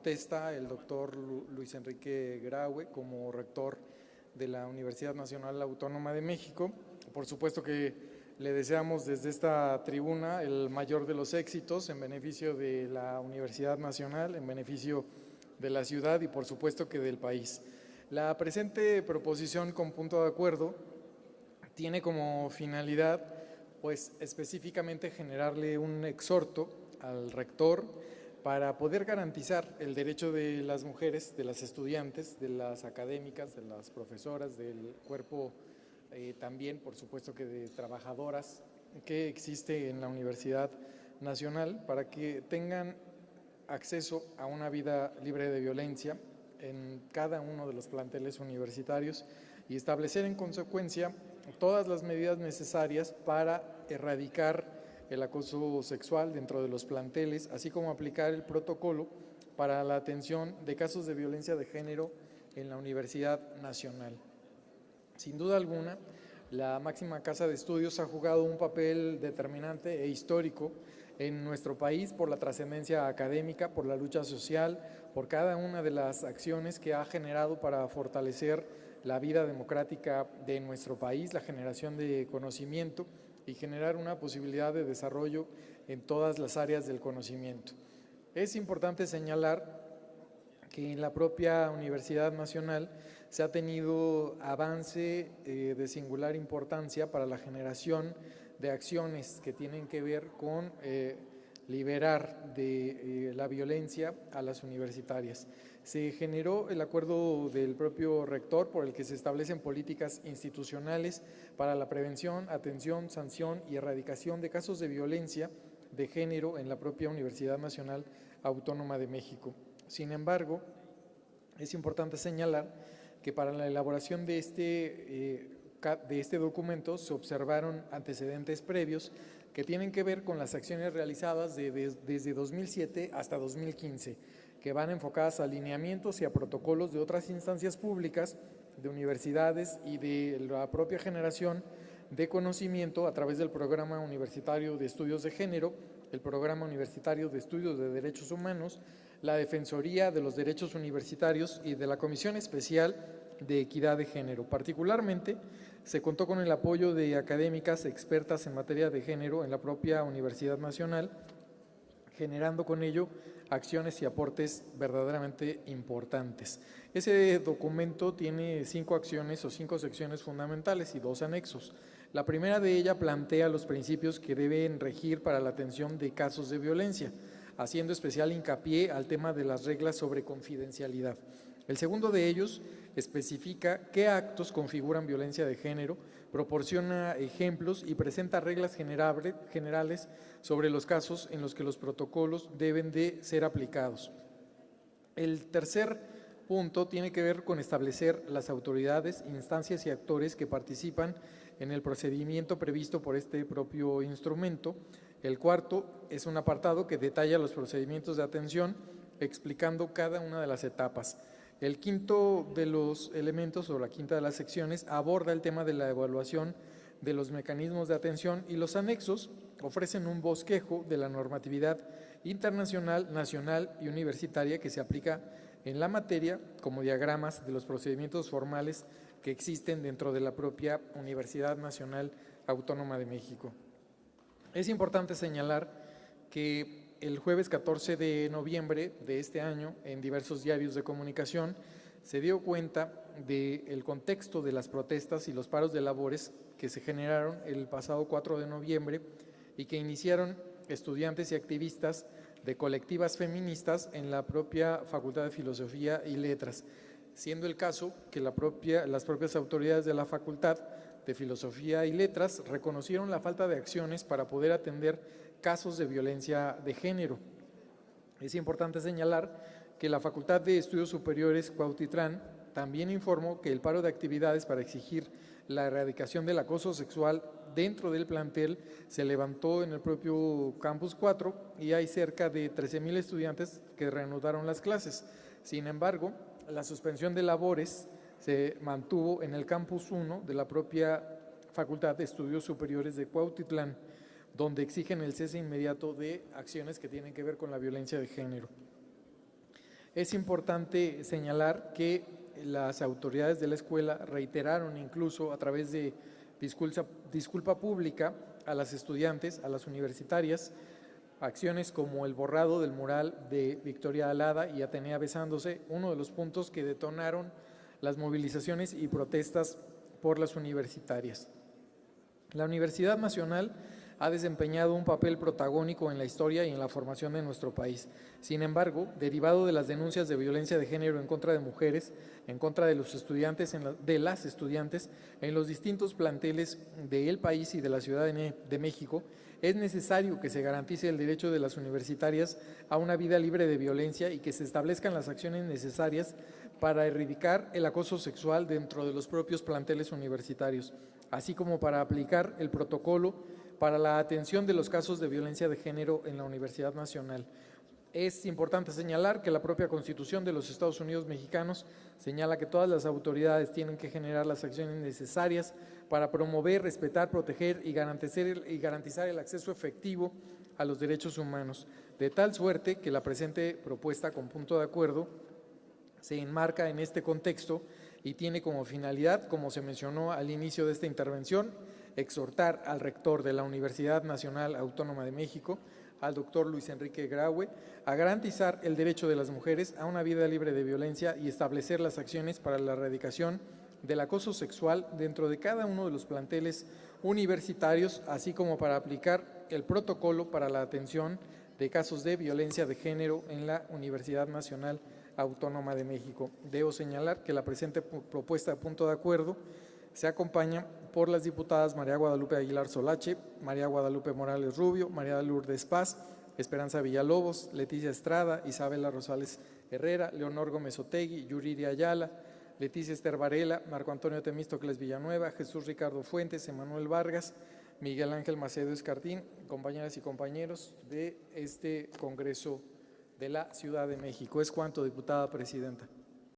protesta el doctor Luis Enrique Graue como rector de la Universidad Nacional Autónoma de México. Por supuesto que le deseamos desde esta tribuna el mayor de los éxitos en beneficio de la Universidad Nacional, en beneficio de la ciudad y por supuesto que del país. La presente proposición con punto de acuerdo tiene como finalidad, pues específicamente generarle un exhorto al rector para poder garantizar el derecho de las mujeres, de las estudiantes, de las académicas, de las profesoras, del cuerpo también, por supuesto que de trabajadoras que existe en la Universidad Nacional, para que tengan acceso a una vida libre de violencia en cada uno de los planteles universitarios y establecer en consecuencia todas las medidas necesarias para erradicar el acoso sexual dentro de los planteles, así como aplicar el protocolo para la atención de casos de violencia de género en la Universidad Nacional. Sin duda alguna, la máxima casa de estudios ha jugado un papel determinante e histórico en nuestro país por la trascendencia académica, por la lucha social, por cada una de las acciones que ha generado para fortalecer la vida democrática de nuestro país, la generación de conocimiento y generar una posibilidad de desarrollo en todas las áreas del conocimiento. Es importante señalar que en la propia Universidad Nacional se ha tenido avance de singular importancia para la generación de acciones que tienen que ver con liberar de la violencia a las universitarias. Se generó el acuerdo del propio rector por el que se establecen políticas institucionales para la prevención, atención, sanción y erradicación de casos de violencia de género en la propia Universidad Nacional Autónoma de México. Sin embargo, es importante señalar que para la elaboración de este documento se observaron antecedentes previos que tienen que ver con las acciones realizadas desde 2007 hasta 2015, que van enfocadas a alineamientos y a protocolos de otras instancias públicas, de universidades y de la propia generación de conocimiento a través del Programa Universitario de Estudios de Género, el Programa Universitario de Estudios de Derechos Humanos, la Defensoría de los Derechos Universitarios y de la Comisión Especial de Equidad de Género. Particularmente, se contó con el apoyo de académicas expertas en materia de género en la propia Universidad Nacional, generando con ello acciones y aportes verdaderamente importantes. Ese documento tiene 5 acciones o 5 secciones fundamentales y 2 anexos. La primera de ellas plantea los principios que deben regir para la atención de casos de violencia, haciendo especial hincapié al tema de las reglas sobre confidencialidad. El segundo de ellos especifica qué actos configuran violencia de género, proporciona ejemplos y presenta reglas generales sobre los casos en los que los protocolos deben de ser aplicados. El tercer punto tiene que ver con establecer las autoridades, instancias y actores que participan en el procedimiento previsto por este propio instrumento. El cuarto es un apartado que detalla los procedimientos de atención, explicando cada una de las etapas. El quinto de los elementos, o la quinta de las secciones, aborda el tema de la evaluación de los mecanismos de atención y los anexos ofrecen un bosquejo de la normatividad internacional, nacional y universitaria que se aplica en la materia, como diagramas de los procedimientos formales que existen dentro de la propia Universidad Nacional Autónoma de México. Es importante señalar que el jueves 14 de noviembre de este año, en diversos diarios de comunicación, se dio cuenta del contexto de las protestas y los paros de labores que se generaron el pasado 4 de noviembre y que iniciaron estudiantes y activistas de colectivas feministas en la propia Facultad de Filosofía y Letras, siendo el caso que las propias autoridades de la Facultad de Filosofía y Letras reconocieron la falta de acciones para poder atender casos de violencia de género. Es importante señalar que la Facultad de Estudios Superiores Cuautitlán también informó que el paro de actividades para exigir la erradicación del acoso sexual dentro del plantel se levantó en el propio Campus 4 y hay cerca de 13,000 estudiantes que reanudaron las clases. Sin embargo, la suspensión de labores se mantuvo en el Campus 1 de la propia Facultad de Estudios Superiores de Cuautitlán, donde exigen el cese inmediato de acciones que tienen que ver con la violencia de género. Es importante señalar que las autoridades de la escuela reiteraron incluso a través de disculpa pública a las estudiantes, a las universitarias, acciones como el borrado del mural de Victoria Alada y Atenea besándose, uno de los puntos que detonaron las movilizaciones y protestas por las universitarias. La Universidad Nacional ha desempeñado un papel protagónico en la historia y en la formación de nuestro país. Sin embargo, derivado de las denuncias de violencia de género en contra de mujeres, en contra de los estudiantes, de las estudiantes, en los distintos planteles del país y de la Ciudad de México, es necesario que se garantice el derecho de las universitarias a una vida libre de violencia y que se establezcan las acciones necesarias para erradicar el acoso sexual dentro de los propios planteles universitarios, así como para aplicar el protocolo para la atención de los casos de violencia de género en la Universidad Nacional. Es importante señalar que la propia Constitución de los Estados Unidos mexicanos señala que todas las autoridades tienen que generar las acciones necesarias para promover, respetar, proteger y garantizar el acceso efectivo a los derechos humanos, de tal suerte que la presente propuesta con punto de acuerdo se enmarca en este contexto y tiene como finalidad, como se mencionó al inicio de esta intervención, exhortar al rector de la Universidad Nacional Autónoma de México, al doctor Luis Enrique Graue, a garantizar el derecho de las mujeres a una vida libre de violencia y establecer las acciones para la erradicación del acoso sexual dentro de cada uno de los planteles universitarios, así como para aplicar el protocolo para la atención de casos de violencia de género en la Universidad Nacional Autónoma de México. Debo señalar que la presente propuesta de punto de acuerdo se acompaña por las diputadas María Guadalupe Aguilar Solache, María Guadalupe Morales Rubio, María Lourdes Paz, Esperanza Villalobos, Leticia Estrada, Isabela Rosales Herrera, Leonor Gómez Otegui, Yuridia Ayala, Leticia Esther Varela, Marco Antonio Temístocles Villanueva, Jesús Ricardo Fuentes, Emanuel Vargas, Miguel Ángel Macedo Escartín, compañeras y compañeros de este Congreso de la Ciudad de México. Es cuanto, diputada presidenta.